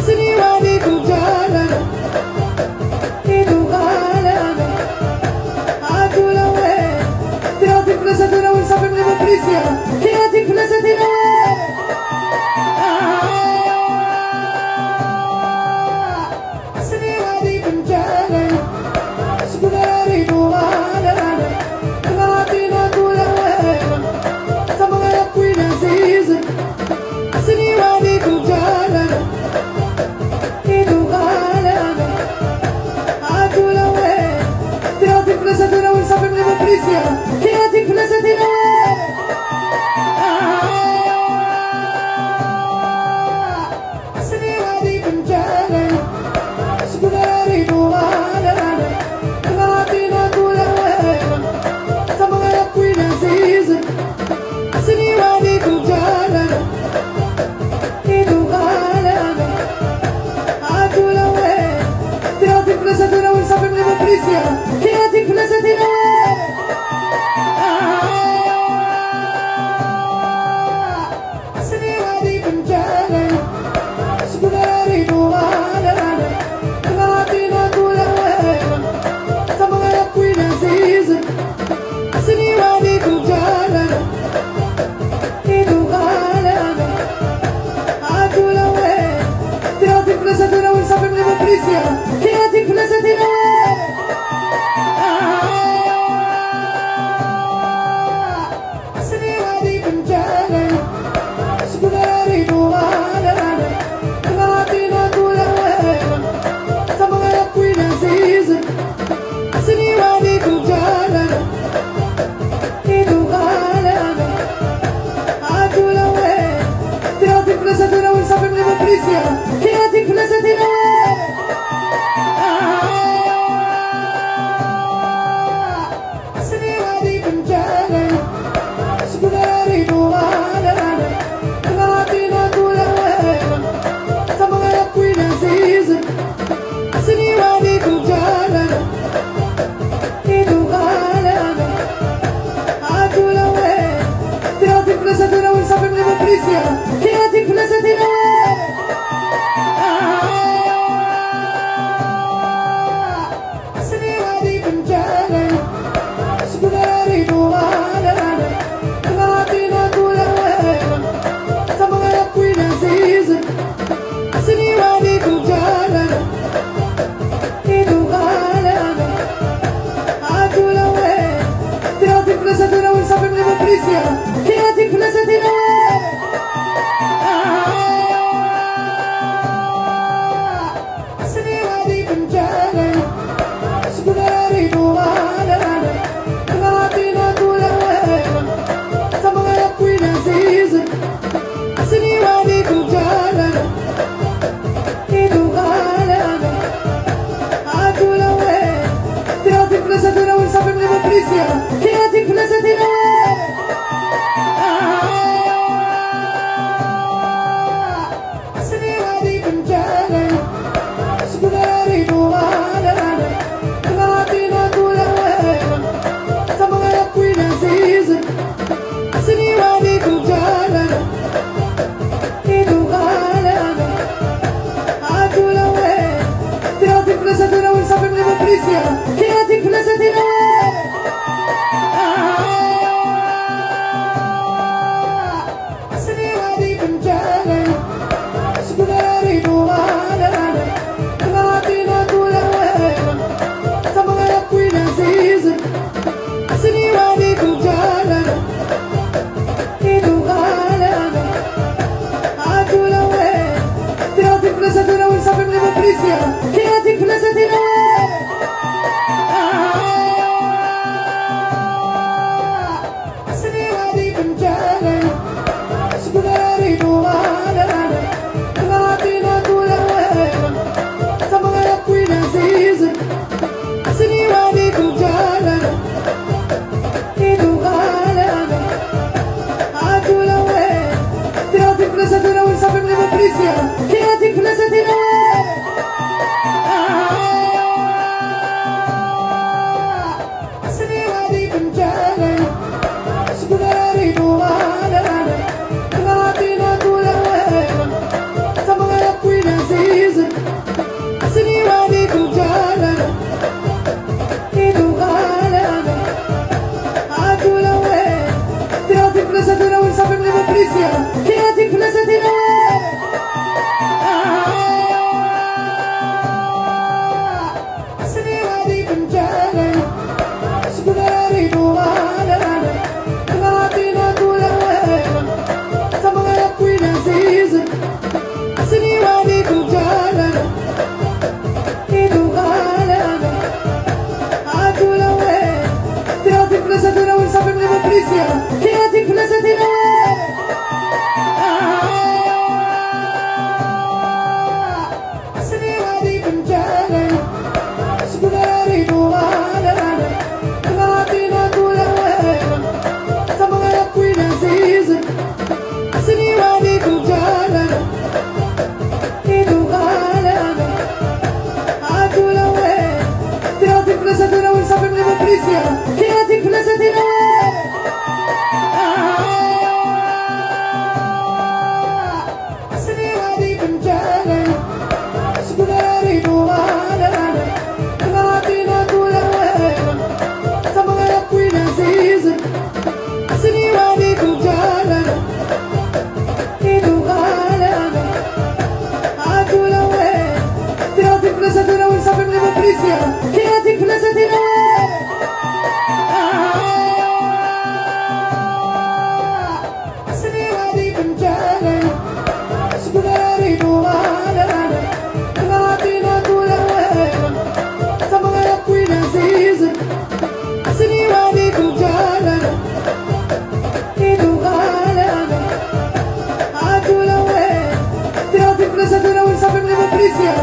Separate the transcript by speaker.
Speaker 1: Seniwani kujalan itu kalan aku lawe Tirating plus at tinawin sa akin naman Prisya Tirating plus at tinawin Seniwani kujalan Sebenarnya dumalan Nangatin ako lawe Sa mga apoy ng season Seniwani kujalan itu kalan aku lawe Tirating plus at tinawin sa akin naman Prisya Tirating plus at tinawin Seniwani kujalan Sebenarnya dumalan Nangatin ako lawe Sa mga apoy ng season Seniwani kujalan itu kalan aku lawe Tirating plus at tinawin sa akin naman Prisya Tirating plus at tinawin Seniwani kujalan Sebenarnya dumalan Nangatin ako lawe Sa mga apoy ng season Seniwani kujalan itu kalan aku lawe Tirating plus at tinawin sa akin naman Prisya Tirating plus at tinawin Seniwani kujalan Sebenarnya dumalan Nangatin ako lawe Sa mga apoy ng season Seniwani kujalan itu kalan aku lawe Tirating plus at tinawin sa akin naman Prisya Tirating plus at tinawin Seniwani kujalan Sebenarnya dumalan Nangatin ako lawe Sa mga apoy ng season Seniwani kujalan itu kalan aku lawe Tirating plus at tinawin sa akin naman Prisya Tirating plus at tinawin Seniwani kujalan Sebenarnya dumalan Nangatin ako lawe Sa mga apoy ng season Seniwani kujalan itu kalan aku lawe Tirating plus at tinawin sa akin naman Prisya Tirating plus at tinawin Seniwani kujalan Sebenarnya dumalan Nangatin ako lawe Sa mga apoy ng season Seniwani kujalan itu kalan aku lawe Tirating plus at tinawin sa akin naman Prisya Tirating plus at tinawin Seniwani kujalan Sebenarnya dumalan Nangatin ako lawe Sa mga apoy ng season Seniwani kujalan itu kalan aku lawe Tirating plus at tinawin sa akin naman Prisya Tirating plus at tinawin Seniwani kujalan Sebenarnya dumalan Nangatin ako lawe Sa mga apoy ng season Seniwani kujalan itu kalan aku lawe Tirating plus at tinawin sa akin naman Prisya Tirating plus at tinawin Seniwani kujalan Sebenarnya dumalan Nangatin ako lawe Sa mga apoy ng season Seniwani kujalan itu kalan aku lawe Tirating plus at tinawin sa akin naman Prisya Tirating plus at tinawin عليكم جالنا إيدو غالنا عادوا لوين تراتي فلسطين ونسافر لمبريسيا تراتي فلسطين سني عليكم جالنا سكنا ريدو غالنا تراتينا طول وين تبغى يقوي عزيز سني عليكم جالنا إيدو غالنا عادوا لوين تراتي فلسطين ونسافر لمبريسيا تراتي فلسطين سني عليكم جالنا سكنا ريدو غالنا تراتينا طول وين تبغى يقوي عزيز سني عليكم جالنا إيدو غالنا عادوا لوين تراتي فلسطين ونسافر لمبريسيا تراتي فلسطين سني عليكم جالنا سكنا ريدو غالنا تراتينا طول وين تبغى يقوي عزيز سني عليكم جالنا إيدو غالنا عادوا لوين تراتي فلسطين ونسافر لمبريسيا